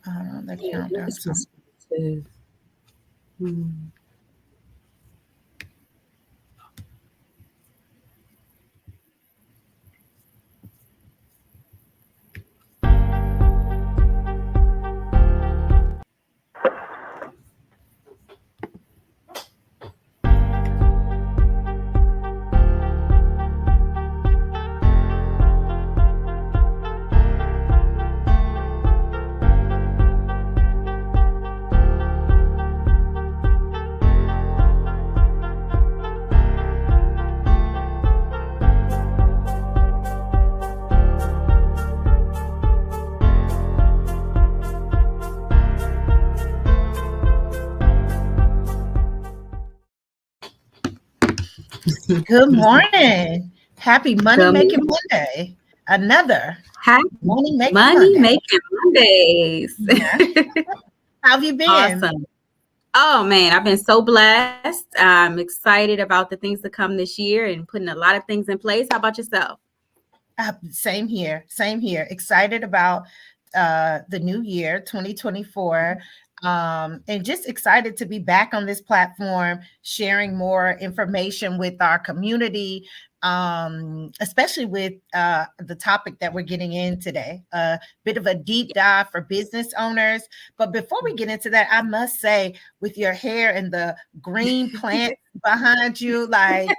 The Yeah, that countdown was song. perspective. Hmm. Good morning. Happy Money Good Making morning. Monday. Another Happy Money Making Money Monday. Making Mondays. Yeah. How have you been? Awesome. Oh man, I've been so blessed. I'm excited about the things to come this year and putting a lot of things in place. How about yourself? Same here. Same here. Excited about the new year, 2024. And just excited to be back on this platform, sharing more information with our community, especially with the topic that we're getting in today. A bit of a deep dive for business owners. But before we get into that, I must say, with your hair and the green plant behind you, like,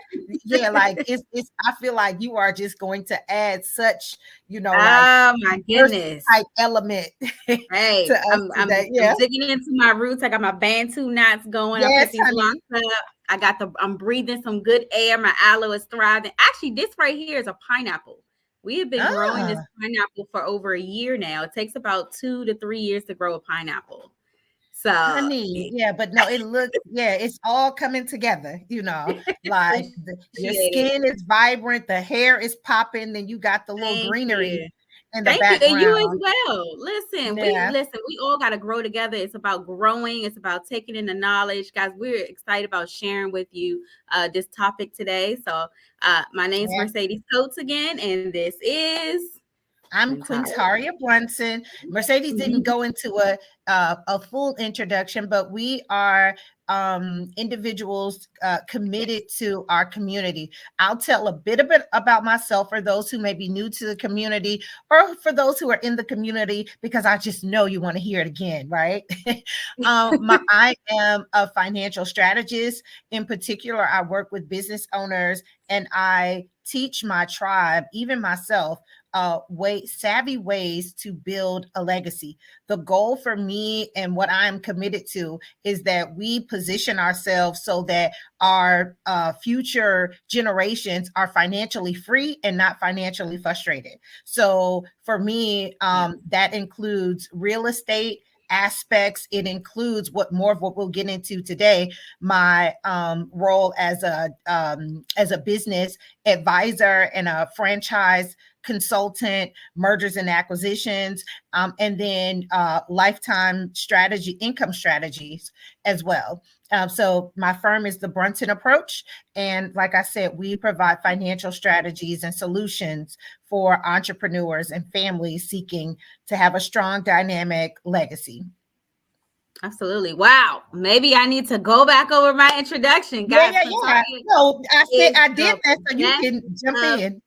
yeah, like it's I feel like you are just going to add such, like Oh my first goodness. type element to Hey, us I'm I'm today. I'm Yeah. digging into my roots. I got my Bantu knots going. I put Yes, these locks honey. up. I'm breathing some good air. My aloe is thriving. Actually, this right here is a pineapple. We have been growing this Ah, pineapple for over a year now. It takes about 2 to 3 years to grow a pineapple. So honey. Yeah, but no, it looks, yeah, it's all coming together, like your appreciate it. skin is vibrant, the hair is popping, then you got the little Thank greenery you. in the Thank you. And you as background. well. Yeah. Listen, we all got to grow together. It's about growing, it's about taking in the knowledge. Guys, we're excited about sharing with you this topic today. So my name's Yeah. Mercedes Coates again, and this is I'm Quintaria. Quintaria Brunson. Mercedes didn't go into a full introduction, but we are individuals committed to our community. I'll tell a bit about myself for those who may be new to the community, or for those who are in the community, because I just know you want to hear it again, right? I am a financial strategist. In particular, I work with business owners, and I teach my tribe, even myself, savvy ways to build a legacy. The goal for me and what I'm committed to is that we position ourselves so that our future generations are financially free and not financially frustrated. So for me, Yeah. that includes real estate aspects. It includes what we'll get into today, my role as a business advisor and a franchise consultant, mergers and acquisitions, and then lifetime strategy, income strategies as well. So my firm is the Brunson Approach. And like I said, we provide financial strategies and solutions for entrepreneurs and families seeking to have a strong, dynamic legacy. Absolutely. Wow. Maybe I need to go back over my introduction, Yeah, guys. yeah, yeah. Quintaria No, is I did the that so you best can jump of in.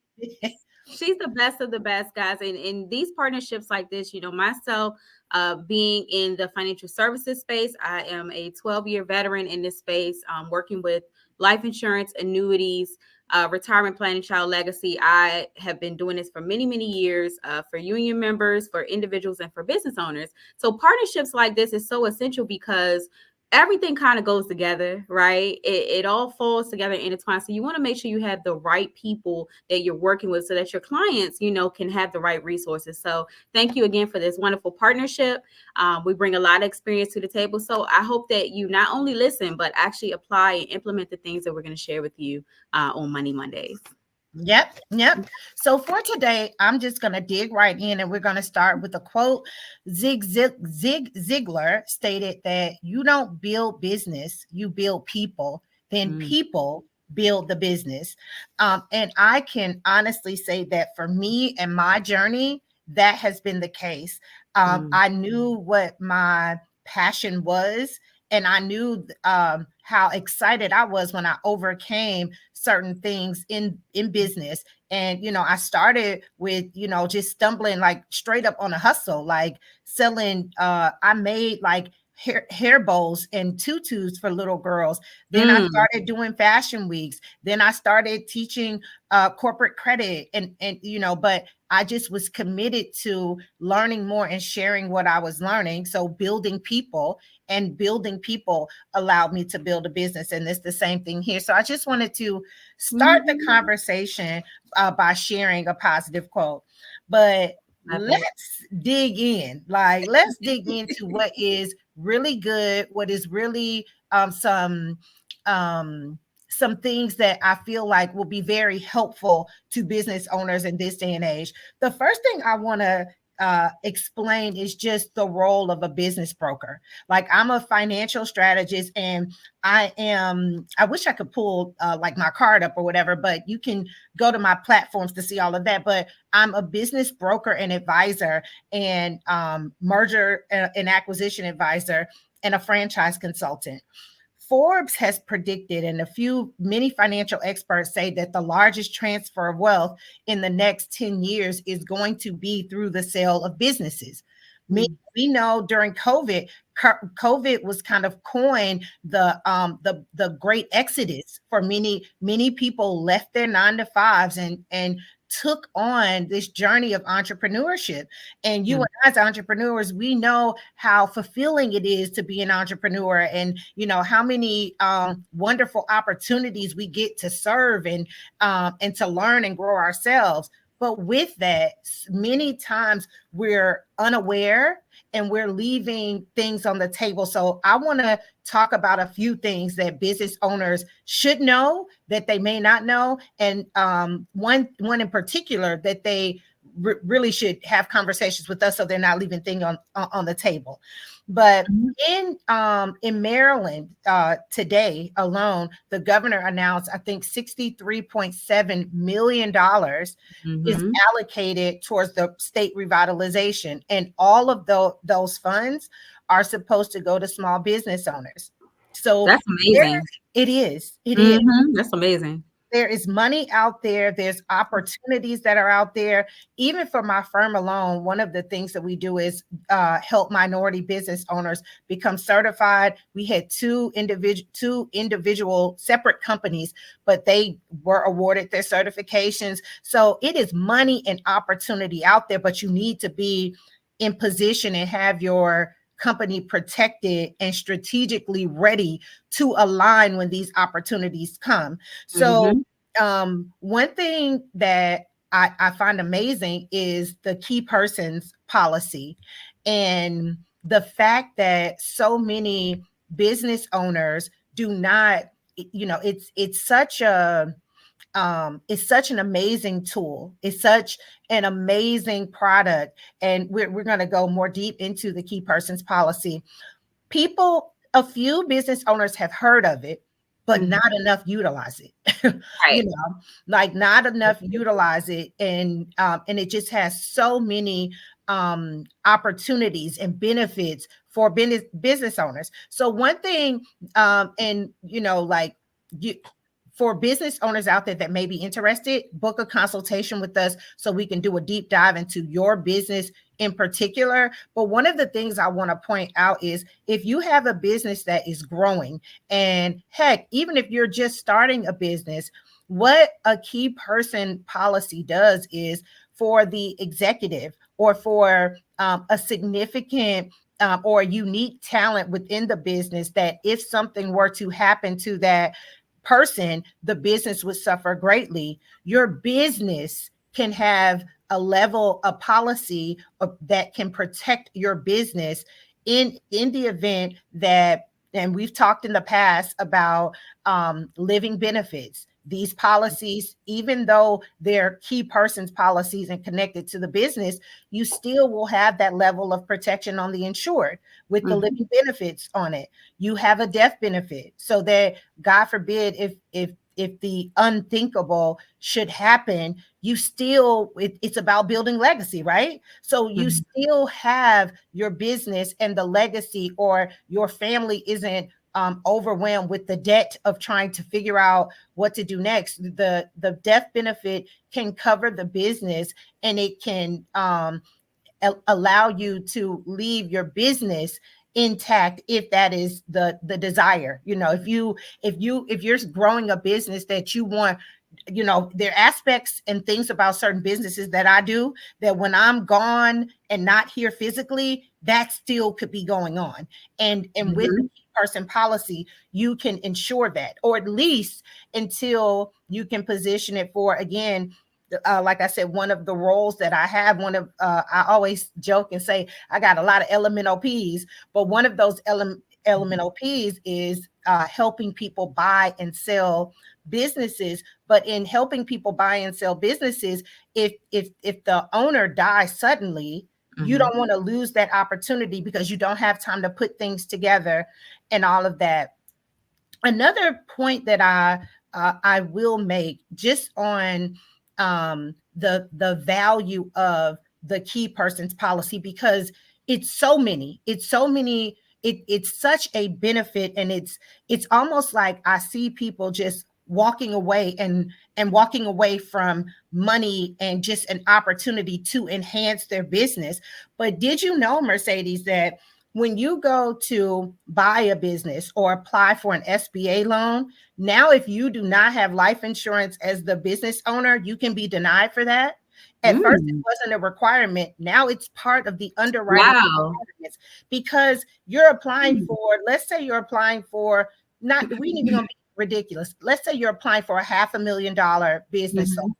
she's the best of the best, guys. And in these partnerships like this, myself being in the financial services space, I am a 12-year veteran in this space, working with life insurance, annuities, retirement planning, child legacy. I have been doing this for many, many years, for union members, for individuals, and for business owners. So partnerships like this is so essential because everything kind of goes together, right? It all falls together and intertwined. So you want to make sure you have the right people that you're working with so that your clients, can have the right resources. So thank you again for this wonderful partnership. We bring a lot of experience to the table. So I hope that you not only listen, but actually apply and implement the things that we're going to share with you on Money Mondays. Yep, yep. So for today, I'm just going to dig right in, and we're going to start with a quote. Zig Ziglar stated that you don't build business, you build people, then Mm. people build the business. And I can honestly say that for me and my journey, that has been the case. I knew what my passion was, and I knew how excited I was when I overcame certain things in business. And I started with just stumbling like straight up on a hustle, like selling. I made like hair bows and tutus for little girls. Then I started doing fashion weeks. Then I started teaching corporate credit, and but I just was committed to learning more and sharing what I was learning. So building people allowed me to build a business. And it's the same thing here. So I just wanted to start the conversation by sharing a positive quote. But let's dig in. Like, let's dig into what is really good, what is really some things that I feel like will be very helpful to business owners in this day and age. The first thing I want to explain is just the role of a business broker. Like, I'm a financial strategist, and I wish I could pull like my card up or whatever, but you can go to my platforms to see all of that. But I'm a business broker and advisor, and merger and acquisition advisor, and a franchise consultant. Forbes has predicted, and many financial experts say that the largest transfer of wealth in the next 10 years is going to be through the sale of businesses. We know during COVID was kind of coined the great exodus for many people left their 9-to-5s and took on this journey of entrepreneurship. And you and I, as entrepreneurs, we know how fulfilling it is to be an entrepreneur, and how many wonderful opportunities we get to serve and to learn and grow ourselves. But with that, many times we're unaware and we're leaving things on the table. So I want to talk about a few things that business owners should know that they may not know. And one in particular that they really should have conversations with us so they're not leaving things on the table. But in Maryland today alone, the governor announced, I think $63.7 million is allocated towards the state revitalization. And all of those funds are supposed to go to small business owners. So that's amazing. It is. That's amazing. There is money out there. There's opportunities that are out there. Even for my firm alone, one of the things that we do is help minority business owners become certified. We had two individual separate companies, but they were awarded their certifications. So it is money and opportunity out there, but you need to be in position and have your company protected and strategically ready to align when these opportunities come. So one thing that I find amazing is the key persons policy, and the fact that so many business owners do not, it's such an amazing tool. It's such an amazing product. And we're going to go more deep into the key persons policy. A few business owners have heard of it, but not enough utilize it. Right. Not enough utilize it. And it just has so many opportunities and benefits for business owners. So one thing, for business owners out there that may be interested, book a consultation with us so we can do a deep dive into your business in particular. But one of the things I want to point out is, if you have a business that is growing, and heck, even if you're just starting a business, what a key person policy does is, for the executive or for a significant or unique talent within the business, that if something were to happen to that person, the business would suffer greatly. Your business can have a policy that can protect your business in the event that, and we've talked in the past about living benefits. These policies, even though they're key persons policies and connected to the business, you still will have that level of protection on the insured with the living benefits on it. You have a death benefit, so that, God forbid, if the unthinkable should happen, you still, it's about building legacy, right? So you still have your business and the legacy, or your family isn't overwhelmed with the debt of trying to figure out what to do next. The death benefit can cover the business, and it can allow you to leave your business intact if that is the desire. If you're growing a business that you want, there are aspects and things about certain businesses that I do that when I'm gone and not here physically, that still could be going on. And with the key person policy, you can ensure that, or at least until you can position it for, again, like I said, one of the roles that I have, I always joke and say I got a lot of elemental P's, but one of those elemental P's is helping people buy and sell businesses. But in helping people buy and sell businesses, if the owner dies suddenly, you don't want to lose that opportunity because you don't have time to put things together and all of that. Another point that I will make just on the value of the key person's policy, because it's such a benefit, and it's almost like I see people just walking away and walking away from money and just an opportunity to enhance their business. But did you know, Mercedes, that when you go to buy a business or apply for an SBA loan, now if you do not have life insurance as the business owner, you can be denied for that. At first, it wasn't a requirement. Now it's part of the underwriting requirements, because you're applying for, let's say you're applying for, not, we ain't even gonna be ridiculous. Let's say you're applying for a $500,000 business loan,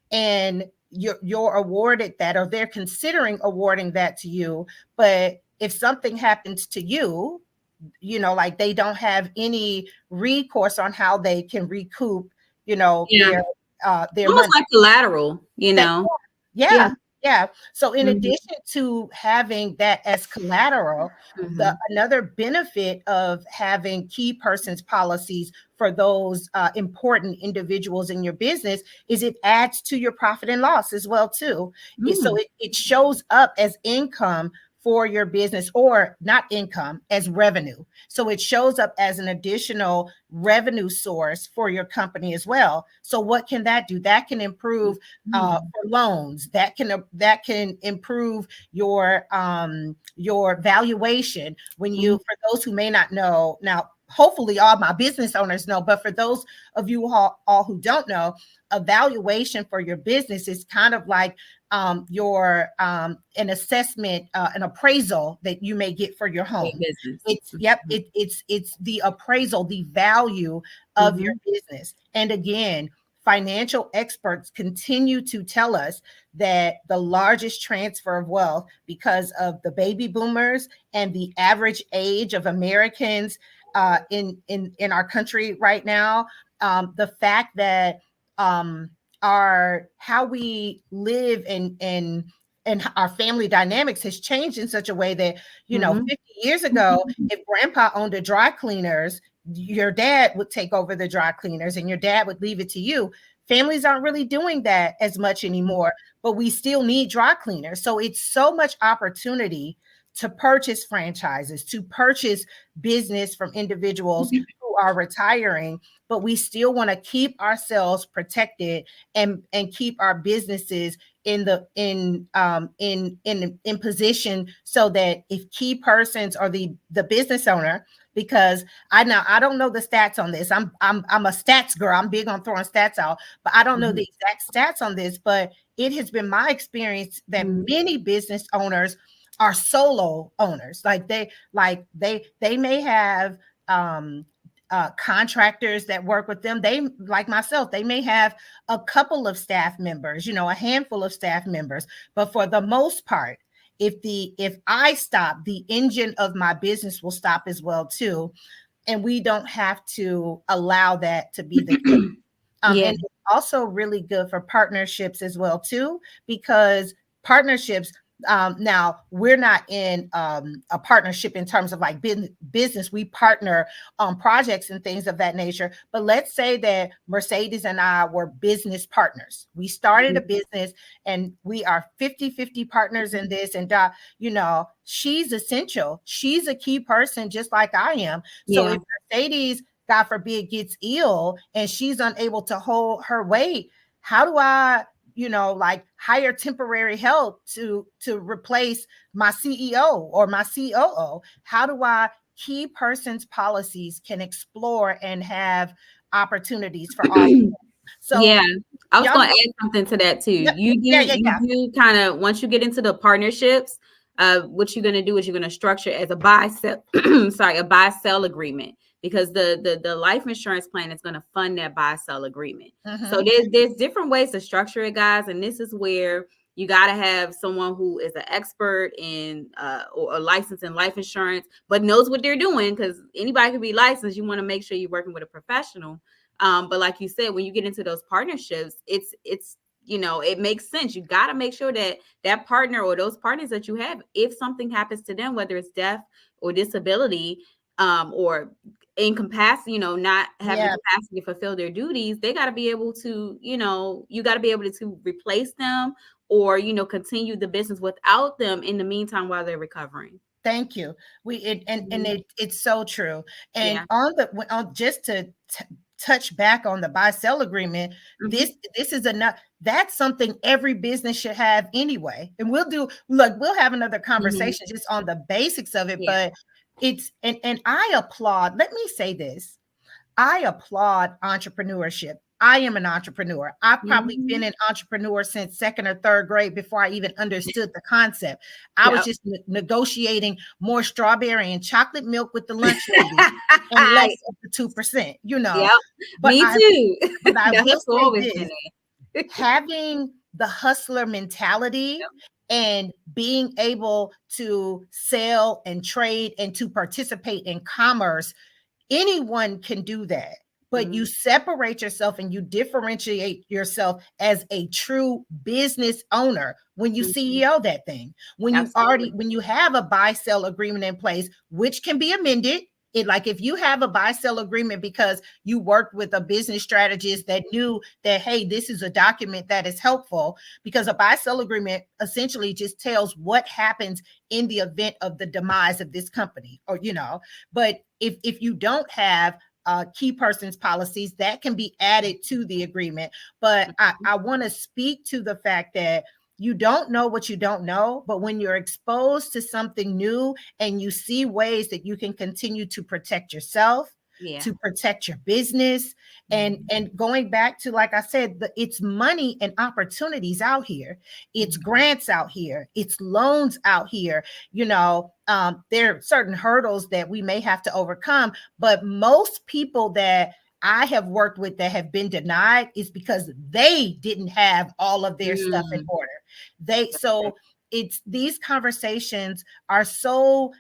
and you're awarded that, or they're considering awarding that to you. But if something happens to you, like they don't have any recourse on how they can recoup, their almost money. like collateral, Yeah. So in addition to having that as collateral, another benefit of having key persons policies for those important individuals in your business is it adds to your profit and loss as well too. So it shows up as income for your business, or not income, as revenue. So it shows up as an additional revenue source for your company as well. So what can that do? That can improve for loans. That can improve your valuation. When you, for those who may not know, now hopefully all my business owners know, but for those of you all who don't know, a valuation for your business is kind of like your an assessment, an appraisal that you may get for your home. It's the appraisal, the value of your business. And again, financial experts continue to tell us that the largest transfer of wealth, because of the baby boomers and the average age of Americans in our country right now, the fact that how we live and our family dynamics has changed in such a way that 50 years ago, if grandpa owned a dry cleaners, your dad would take over the dry cleaners and your dad would leave it to you. Families aren't really doing that as much anymore, but we still need dry cleaners. So it's so much opportunity to purchase franchises, to purchase business from individuals who are retiring, but we still want to keep ourselves protected and keep our businesses in position, so that if key persons or the business owner, because I don't know the stats on this. I'm a stats girl. I'm big on throwing stats out, but I don't know the exact stats on this. But it has been my experience that many business owners are solo owners. They may have contractors that work with them. They, like myself, they may have a couple of staff members, a handful of staff members. But for the most part, if I stop, the engine of my business will stop as well too. And we don't have to allow that to be the case. And it's also really good for partnerships as well too, because partnerships, Now we're not in a partnership in terms of like business. We partner on projects and things of that nature. But let's say that Mercedes and I were business partners. We started a business and we are 50-50 partners in this. And, she's essential. She's a key person, just like I am. So if Mercedes, God forbid, gets ill and she's unable to hold her weight, how do I like hire temporary help to replace my CEO or my COO? How do I key persons policies can explore and have opportunities for all? So I was going to add something to that too. You do kind of, once you get into the partnerships, what you're going to do is you're going to structure as a buy sell agreement, because the life insurance plan is going to fund that buy sell agreement. So there's different ways to structure it, guys, and this is where you got to have someone who is an expert in or licensed in life insurance, but knows what they're doing, because anybody can be licensed. You want to make sure you're working with a professional. But like you said, when you get into those partnerships, it's it makes sense. You got to make sure that partner or those partners that you have, if something happens to them, whether it's death or disability, or incapacity, not having capacity to fulfill their duties, they got to be able to, you got to be able to replace them or, continue the business without them in the meantime while they're recovering. Thank you. It's so true. And just to touch back on the buy sell agreement, this is enough. That's something every business should have anyway. And we'll have another conversation just on the basics of it. But it's and I applaud, let me say this. I applaud entrepreneurship. I am an entrepreneur. I've probably been an entrepreneur since second or third grade before I even understood the concept. I was just negotiating more strawberry and chocolate milk with the lunch lady and less of the 2%, But me too. But I will say this, having the hustler mentality and being able to sell and trade and to participate in commerce, anyone can do that. But you separate yourself and you differentiate yourself as a true business owner when you CEO that thing. When you have a buy sell agreement in place, which can be amended. If you have a buy sell agreement because you worked with a business strategist that knew that, hey, this is a document that is helpful, because a buy sell agreement essentially just tells what happens in the event of the demise of this company, but if you don't have key persons policies, that can be added to the agreement. But I want to speak to the fact that you don't know what you don't know, but when you're exposed to something new and you see ways that you can continue to protect yourself, to protect your business, and going back to, like I said, it's money and opportunities out here. It's grants out here. It's loans out here. There are certain hurdles that we may have to overcome, but most people that I have worked with that have been denied is because they didn't have all of their stuff in order. So it's, these conversations are so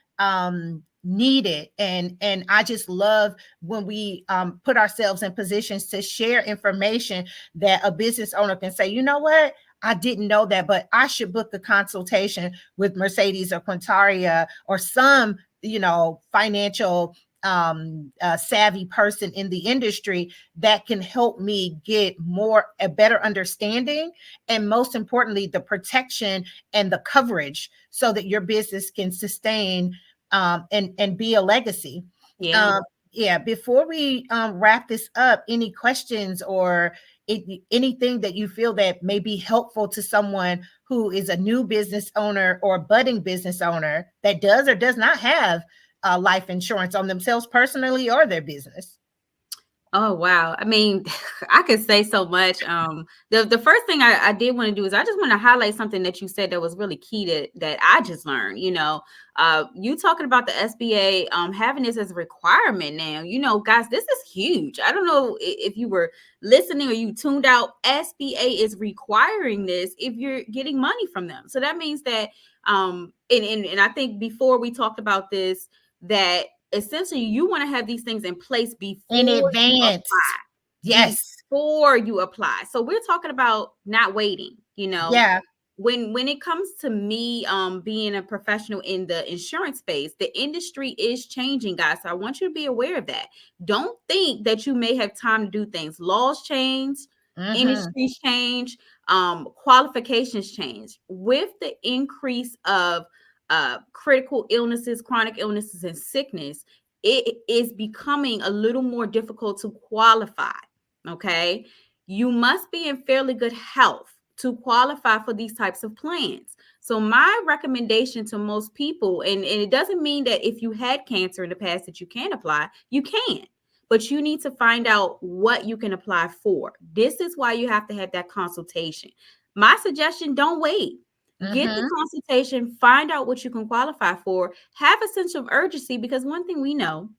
needed, and I just love when we put ourselves in positions to share information that a business owner can say, you know what, I didn't know that, but I should book a consultation with Mercedes or Quintaria or some financial savvy person in the industry that can help me get a better understanding, and most importantly, the protection and the coverage so that your business can sustain and be a legacy. Before we wrap this up, any questions or anything that you feel that may be helpful to someone who is a new business owner or budding business owner that does or does not have life insurance on themselves personally or their business? Oh, wow. I mean, I could say so much. The first thing I did want to do is I just want to highlight something that you said that was really key that I just learned. You talking about the SBA having this as a requirement now, guys, this is huge. I don't know if you were listening or you tuned out. SBA is requiring this if you're getting money from them. So that means that and I think before we talked about this, that essentially you want to have these things in place before in advance. You apply. Yes. Before you apply. So we're talking about not waiting, Yeah. when it comes to me being a professional in the insurance space, the industry is changing, guys. So I want you to be aware of that. Don't think that you may have time to do things. Laws change, industries change, qualifications change. With the increase of critical illnesses, chronic illnesses, and sickness, it is becoming a little more difficult to qualify. Okay, you must be in fairly good health to qualify for these types of plans. So my recommendation to most people, and it doesn't mean that if you had cancer in the past that you can't apply, you can, but you need to find out what you can apply for. This is why you have to have that consultation. My suggestion, don't wait. Get the consultation, find out what you can qualify for, have a sense of urgency, because one thing we know,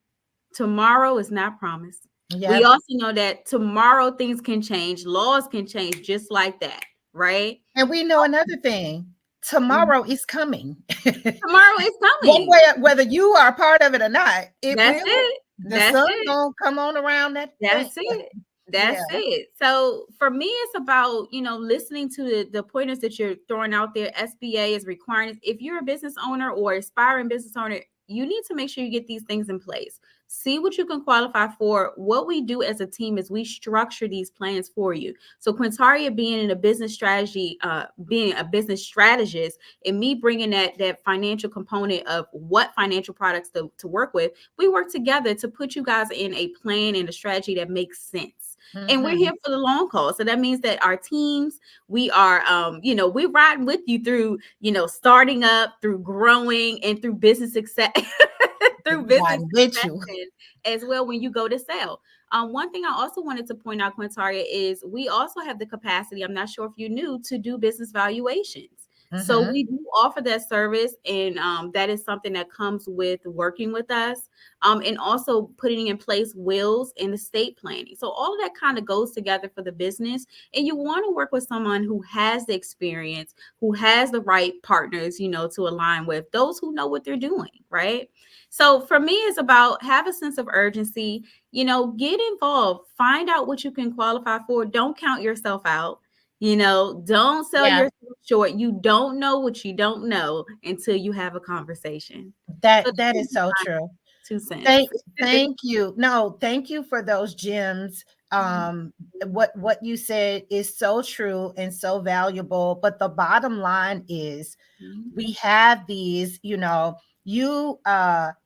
tomorrow is not promised. Yep. We also know that tomorrow things can change, laws can change just like that, right? And we know another thing. Tomorrow is coming. Tomorrow is coming. One way, whether you are part of it or not, That's it. The sun gonna come on around that. That's it. That's it. So for me, it's about, listening to the pointers that you're throwing out there. SBA is requiring, if you're a business owner or aspiring business owner, you need to make sure you get these things in place. See what you can qualify for. What we do as a team is we structure these plans for you. So Quintaria being in a business strategy, being a business strategist, and me bringing that financial component of what financial products to work with, we work together to put you guys in a plan and a strategy that makes sense. And we're here for the long haul. So that means that our teams, we are, we're riding with you through, starting up, through growing, and through business success, through business as well when you go to sell. One thing I also wanted to point out, Quintaria, is we also have the capacity, I'm not sure if you knew, to do business valuations. So we do offer that service, and that is something that comes with working with us, and also putting in place wills and estate planning. So all of that kind of goes together for the business, and you want to work with someone who has the experience, who has the right partners, to align with, those who know what they're doing, right? So for me, it's about have a sense of urgency, get involved, find out what you can qualify for. Don't count yourself out. Don't sell yourself short. You don't know what you don't know until you have a conversation. That is so true. 2 cents. Thank you. No, thank you for those gems. What you said is so true and so valuable. But the bottom line is we have these, you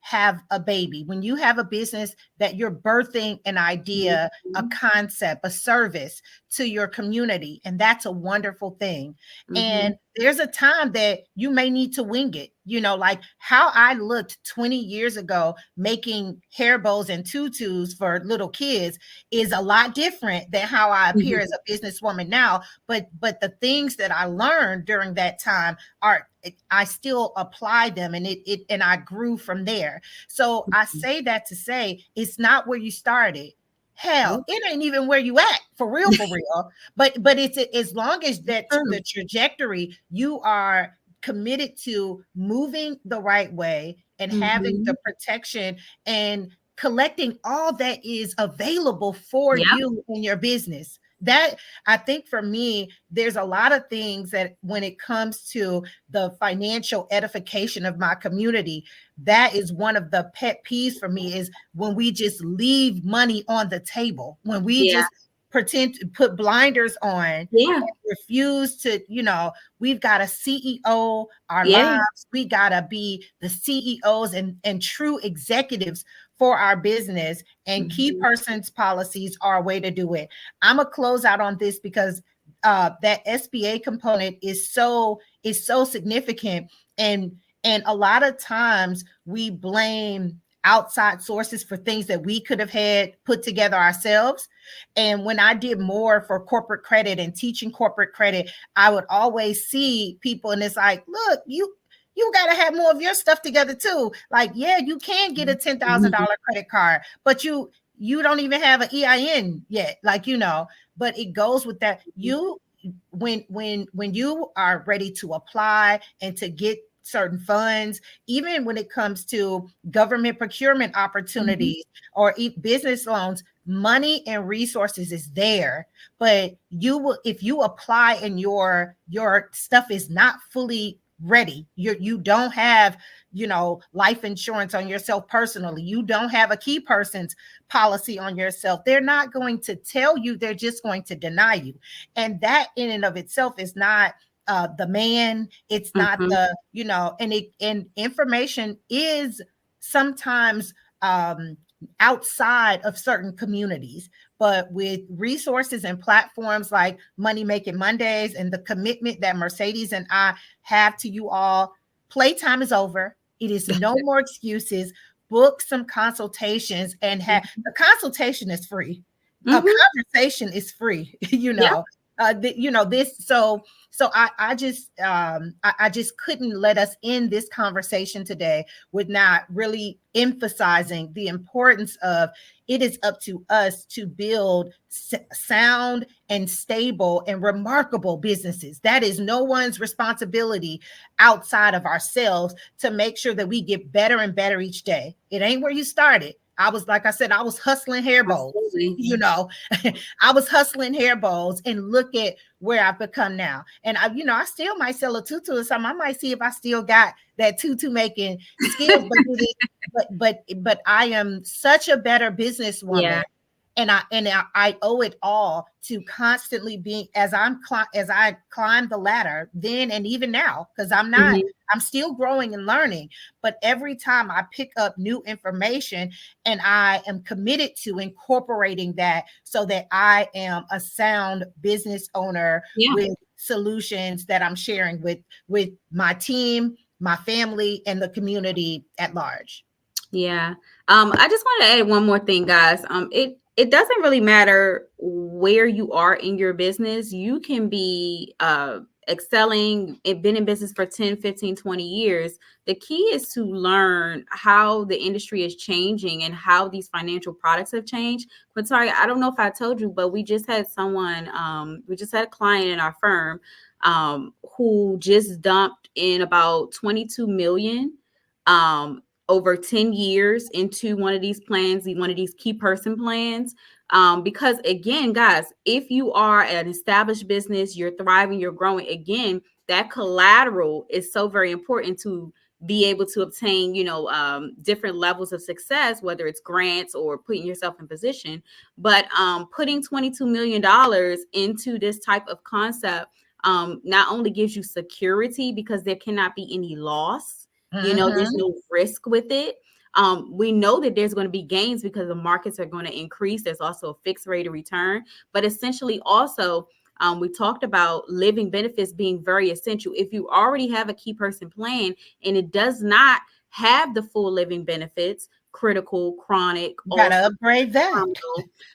have a baby. When you have a business that you're birthing an idea, a concept, a service to your community, and that's a wonderful thing. And there's a time that you may need to wing it. Like how I looked 20 years ago making hair bows and tutus for little kids is a lot different than how I appear as a businesswoman now. But the things that I learned during that time I still apply them, and and I grew from there. So I say that to say it's not where you started. Hell, it ain't even where you at for real. But it's as long as that the trajectory, you are committed to moving the right way and having the protection and collecting all that is available for you in your business. That, I think for me, there's a lot of things that when it comes to the financial edification of my community, that is one of the pet peeves for me, is when we just leave money on the table, when we just pretend to put blinders on and refuse to, we've got a CEO our lives. We got to be the CEOs and true executives for our business, and key persons policies are a way to do it. I'm gonna close out on this because that SBA component is so significant, and a lot of times we blame outside sources for things that we could have had put together ourselves. And when I did more for corporate credit and teaching corporate credit, I would always see people, and it's like, look, you got to have more of your stuff together too. Like, you can get a $10,000 credit card, but you don't even have an EIN yet. Like, but it goes with that. When you are ready to apply and to get certain funds, even when it comes to government procurement opportunities or business loans, money and resources is there, but you will, if you apply and your stuff is not fully ready, you don't have, life insurance on yourself personally, you don't have a key person's policy on yourself, they're not going to tell you, they're just going to deny you. And that in and of itself is not the man, it's not Mhm. the, and information is sometimes outside of certain communities. But with resources and platforms like Money Making Mondays and the commitment that Mercedes and I have to you all, playtime is over. It is no more excuses. Book some consultations and have the consultation is free. A Mhm. conversation is free, Yeah. this. So I just couldn't let us end this conversation today with not really emphasizing the importance of, it is up to us to build sound and stable and remarkable businesses. That is no one's responsibility outside of ourselves, to make sure that we get better and better each day. It ain't where you started. I was, like I said, I was hustling hair bows, Absolutely. I was hustling hair bows, and look at where I've become now. And I still might sell a tutu or something. I might see if I still got that tutu making skills, but I am such a better businesswoman. Yeah. And I owe it all to constantly being, as I climb the ladder then and even now, because Mhm. I'm still growing and learning. But every time I pick up new information, and I am committed to incorporating that so that I am a sound business owner Yeah. with solutions that I'm sharing with my team, my family, and the community at large. Yeah. I just want to add one more thing, guys. It doesn't really matter where you are in your business. You can be excelling and been in business for 10, 15, 20 years. The key is to learn how the industry is changing and how these financial products have changed. Quintaria, I don't know if I told you, but we just had we just had a client in our firm who just dumped in about 22 million over 10 years into one of these plans, one of these key person plans. Because again, guys, if you are an established business, you're thriving, you're growing, again, that collateral is so very important to be able to obtain, different levels of success, whether it's grants or putting yourself in position. But putting $22 million into this type of concept not only gives you security because there cannot be any loss. There's no risk with it. We know that there's going to be gains because the markets are going to increase. There's also a fixed rate of return, but essentially also we talked about living benefits being very essential. If you already have a key person plan and it does not have the full living benefits, critical, chronic, You gotta upgrade that.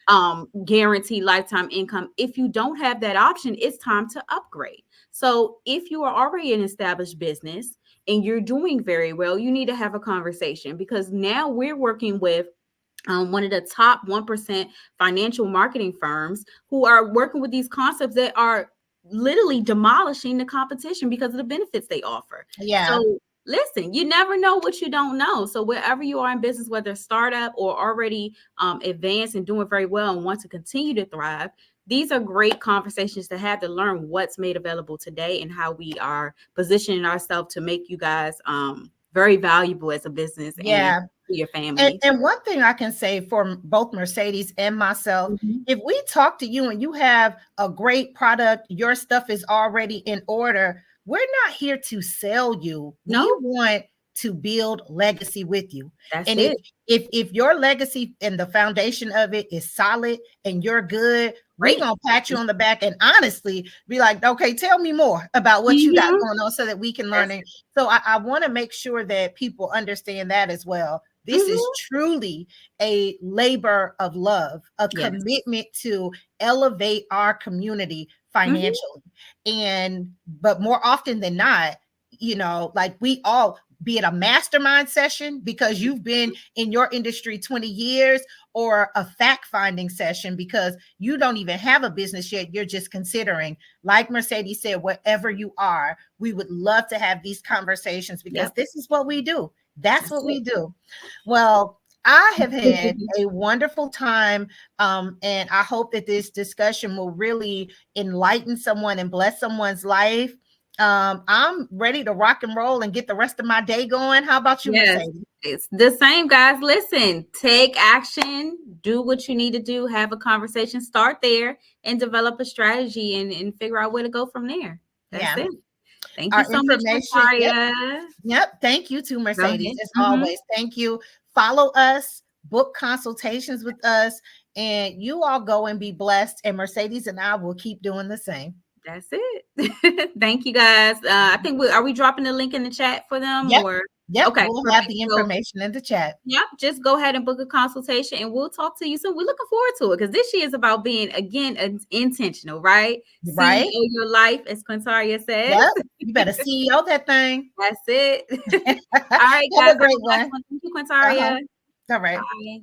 terminal, guaranteed lifetime income. If you don't have that option, it's time to upgrade. So if you are already an established business and you're doing very well, you need to have a conversation, because now we're working with one of the top 1% financial marketing firms who are working with these concepts that are literally demolishing the competition because of the benefits they offer. Yeah. So listen, you never know what you don't know. So wherever you are in business, whether startup or already advanced and doing very well and want to continue to thrive, these are great conversations to have to learn what's made available today and how we are positioning ourselves to make you guys very valuable as a business and your family. And one thing I can say for both Mercedes and myself, if we talk to you and you have a great product, your stuff is already in order, we're not here to sell you. No. We want to build legacy with you. That's and it. if your legacy and the foundation of it is solid and you're good, we're gonna pat you on the back and honestly be like, okay, tell me more about what you got going on so that we can learn it. So I want to make sure that people understand that as well. This is truly a labor of love, a commitment to elevate our community financially. But more often than not, like we all, be it a mastermind session because you've been in your industry 20 years, or a fact-finding session because you don't even have a business yet, you're just considering, like Mercedes said, wherever you are, we would love to have these conversations because this is what we do. That's what we do. Well, I have had a wonderful time, and I hope that this discussion will really enlighten someone and bless someone's life. I'm ready to rock and roll and get the rest of my day going. How about you, Yes, Mercedes? it's the same, guys. Listen, take action, do what you need to do, have a conversation, start there, and develop a strategy and figure out where to go from there. That's Yeah. it. Thank you Our so much, information. Yep. Quintaria. Yep. Thank you to Go Mercedes, ahead. as Mhm. always. Thank you. Follow us, book consultations with us, and you all go and be blessed. And Mercedes and I will keep doing the same. That's it. Thank you, guys. I think are we dropping the link in the chat for them Yep. or? Yep. Okay, We'll have perfect. the So, information in the chat. yep, just go ahead and book a consultation and we'll talk to you soon. We're looking forward to it because this year is about being, again, intentional, right? Right? CEO your life, as Quintaria says. Yep. You better CEO that thing. That's it. All right, Have guys. a great Have a blessed one. one. Thank you, Uh-huh. Quintaria. All right. Bye.